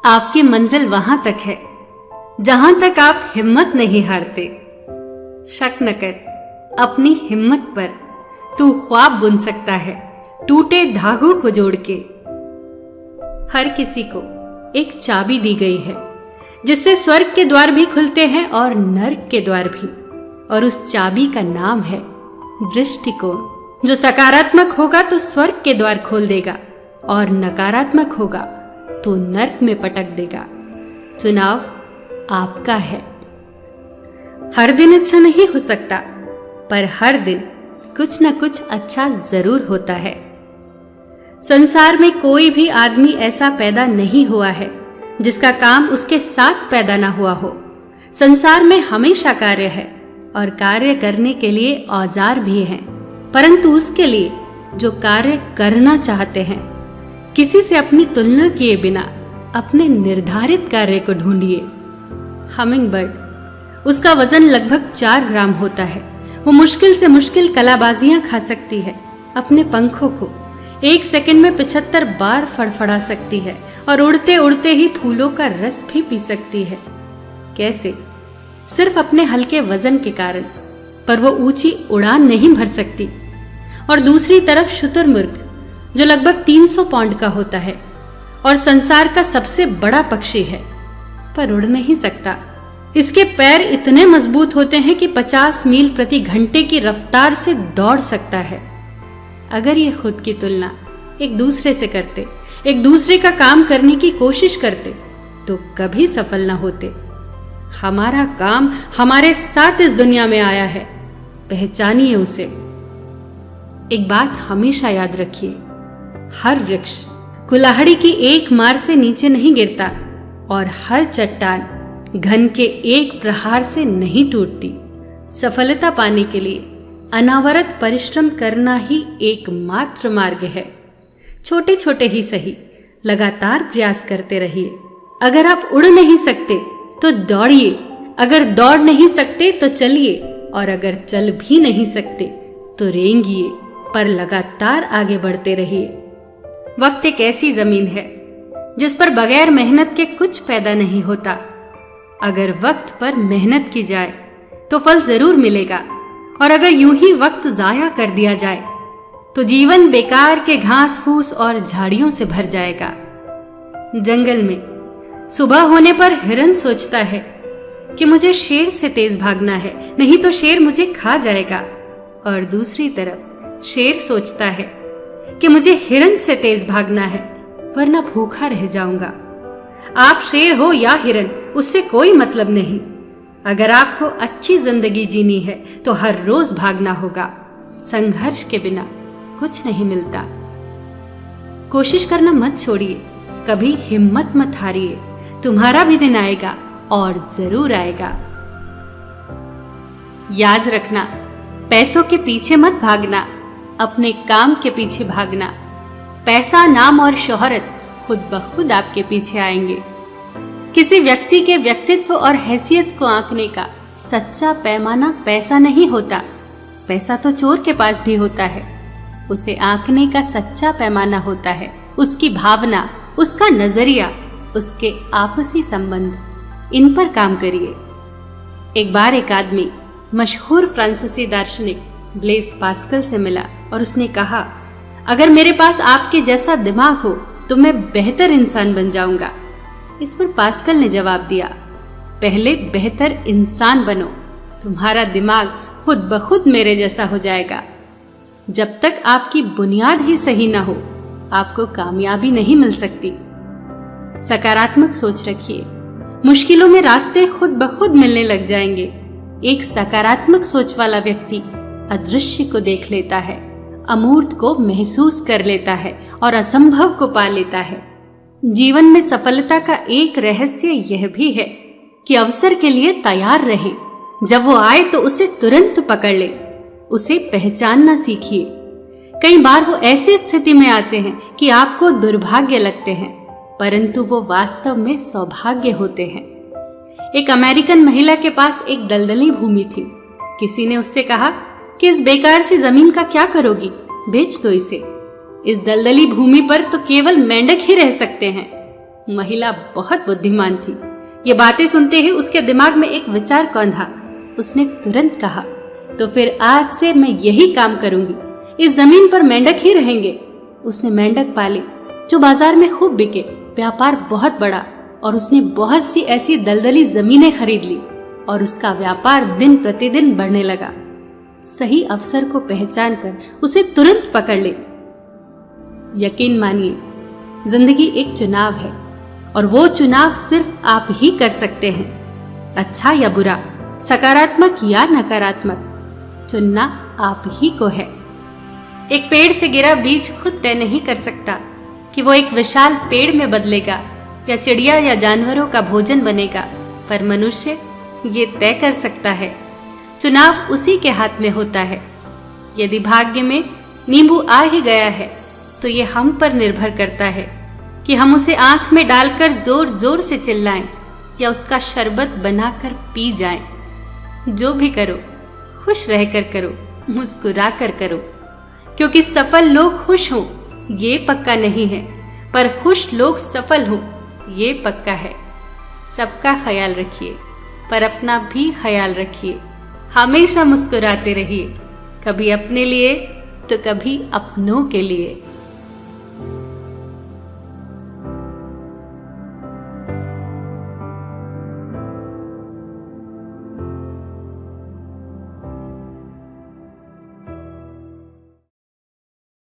आपकी मंजिल वहां तक है जहां तक आप हिम्मत नहीं हारते। शक न कर, अपनी हिम्मत पर तू ख्वाब बुन सकता है टूटे धागों को जोड़ के। हर किसी को एक चाबी दी गई है जिससे स्वर्ग के द्वार भी खुलते हैं और नर्क के द्वार भी, और उस चाबी का नाम है दृष्टिकोण। जो सकारात्मक होगा तो स्वर्ग के द्वार खोल देगा और नकारात्मक होगा तो नर्क में पटक देगा। चुनाव आपका है। हर दिन अच्छा नहीं हो सकता, पर हर दिन कुछ न कुछ अच्छा जरूर होता है। संसार में कोई भी आदमी ऐसा पैदा नहीं हुआ है जिसका काम उसके साथ पैदा ना हुआ हो। संसार में हमेशा कार्य है और कार्य करने के लिए औजार भी हैं, परंतु उसके लिए जो कार्य करना चाहते हैं, किसी से अपनी तुलना किए बिना अपने निर्धारित कार्य को ढूंढिए। हमिंग बर्ड, उसका वजन लगभग 4 ग्राम होता है। वो मुश्किल से मुश्किल कलाबाजियां खा सकती है। अपने पंखों को 1 सेकंड में 75 बार फड़फड़ा सकती है और उड़ते उड़ते ही फूलों का रस भी पी सकती है। कैसे? सिर्फ अपने हल्के वजन के कारण। पर वो ऊंची उड़ान नहीं भर सकती। और दूसरी तरफ शुतुरमुर्ग, जो लगभग 300 पाउंड का होता है और संसार का सबसे बड़ा पक्षी है, पर उड़ नहीं सकता। इसके पैर इतने मजबूत होते हैं कि 50 मील प्रति घंटे की रफ्तार से दौड़ सकता है। अगर ये खुद की तुलना एक दूसरे से करते, एक दूसरे का काम करने की कोशिश करते, तो कभी सफल ना होते। हमारा काम हमारे साथ इस दुनिया में आया है, पहचानिए उसे। एक बात हमेशा याद रखिए, हर वृक्ष कुल्हाड़ी की एक मार से नीचे नहीं गिरता और हर चट्टान घन के एक प्रहार से नहीं टूटती। सफलता पाने के लिए अनावरत परिश्रम करना ही एकमात्र मार्ग है। छोटे छोटे ही सही, लगातार प्रयास करते रहिए। अगर आप उड़ नहीं सकते तो दौड़िए, अगर दौड़ नहीं सकते तो चलिए, और अगर चल भी नहीं सकते तो रेंगिए, पर लगातार आगे बढ़ते रहिए। वक्त एक ऐसी जमीन है जिस पर बगैर मेहनत के कुछ पैदा नहीं होता। अगर वक्त पर मेहनत की जाए तो फल जरूर मिलेगा, और अगर यूं ही वक्त जाया कर दिया जाए तो जीवन बेकार के घास फूस और झाड़ियों से भर जाएगा। जंगल में सुबह होने पर हिरन सोचता है कि मुझे शेर से तेज भागना है, नहीं तो शेर मुझे खा जाएगा। और दूसरी तरफ शेर सोचता है कि मुझे हिरन से तेज भागना है, वरना भूखा रह जाऊंगा। आप शेर हो या हिरन, उससे कोई मतलब नहीं। अगर आपको अच्छी जिंदगी जीनी है तो हर रोज भागना होगा। संघर्ष के बिना कुछ नहीं मिलता। कोशिश करना मत छोड़िए, कभी हिम्मत मत हारिए। तुम्हारा भी दिन आएगा और जरूर आएगा। याद रखना, पैसों के पीछे मत भागना, अपने काम के पीछे भागना। पैसा, नाम और शोहरत खुद ब खुद आपके पीछे आएंगे। किसी व्यक्ति के व्यक्तित्व और हैसियत को आंकने का सच्चा पैमाना पैसा नहीं होता। पैसा तो चोर के पास भी होता है। उसे आंकने का सच्चा पैमाना होता है उसकी भावना, उसका नजरिया, उसके आपसी संबंध। इन पर काम करिए। एक बार एक आदमी मशहूर फ्रांसीसी दार्शनिक ब्लेज पास्कल से मिला और उसने कहा, अगर मेरे पास आपके जैसा दिमाग हो तो मैं बेहतर इंसान बन जाऊंगा। इस पर पास्कल ने जवाब दिया, पहले बेहतर इंसान बनो, तुम्हारा दिमाग खुद ब खुद मेरे जैसा हो जाएगा। जब तक आपकी बुनियाद ही सही ना हो, आपको कामयाबी नहीं मिल सकती। सकारात्मक सोच रखिए, मुश्किलों में रास्ते खुद ब खुद मिलने लग जाएंगे। एक सकारात्मक सोच वाला व्यक्ति अदृश्य को देख लेता है, अमूर्त को महसूस कर लेता है और असंभव को पा लेता है। जीवन में सफलता का एक रहस्य यह भी है कि अवसर के लिए तैयार रहें। जब वो आए तो उसे तुरंत पकड़ ले, उसे पहचानना सीखिए। कई बार वो ऐसी स्थिति में आते हैं कि आपको दुर्भाग्य लगते हैं, परंतु वो वास्तव में सौभाग्य होते हैं। एक अमेरिकन महिला के पास एक दलदली भूमि थी। किसी ने उससे कहा कि इस बेकार सी जमीन का क्या करोगी, बेच दो इसे। इस दलदली भूमि पर तो केवल मेंढक ही रह सकते हैं। महिला बहुत बुद्धिमान थी। ये बातें सुनते ही उसके दिमाग में एक विचार कौंधा। उसने तुरंत कहा, तो फिर आज से मैं यही काम करूंगी, इस जमीन पर मेंढक ही रहेंगे। उसने मेंढक पाले जो बाजार में खूब बिके। व्यापार बहुत बढ़ा और उसने बहुत सी ऐसी दलदली जमीनें खरीद ली और उसका व्यापार दिन प्रतिदिन बढ़ने लगा। सही अवसर को पहचान कर उसे तुरंत पकड़ ले। यकीन मानिए, जिंदगी एक चुनाव है और वो चुनाव सिर्फ आप ही कर सकते हैं। अच्छा या बुरा, सकारात्मक या नकारात्मक, चुनना आप ही को है। एक पेड़ से गिरा बीज खुद तय नहीं कर सकता कि वो एक विशाल पेड़ में बदलेगा या चिड़िया या जानवरों का भोजन बनेगा, पर मनुष्य ये तय कर सकता है। चुनाव उसी के हाथ में होता है। यदि भाग्य में नींबू आ ही गया है तो ये हम पर निर्भर करता है कि हम उसे आंख में डालकर जोर जोर से चिल्लाएं या उसका शरबत बनाकर पी जाएं। जो भी करो, खुश रहकर करो, मुस्कुरा कर करो, क्योंकि सफल लोग खुश हों ये पक्का नहीं है, पर खुश लोग सफल हों ये पक्का है। सबका ख्याल रखिए, पर अपना भी ख्याल रखिए। हमेशा मुस्कुराते रहिए, कभी अपने लिए तो कभी अपनों के लिए।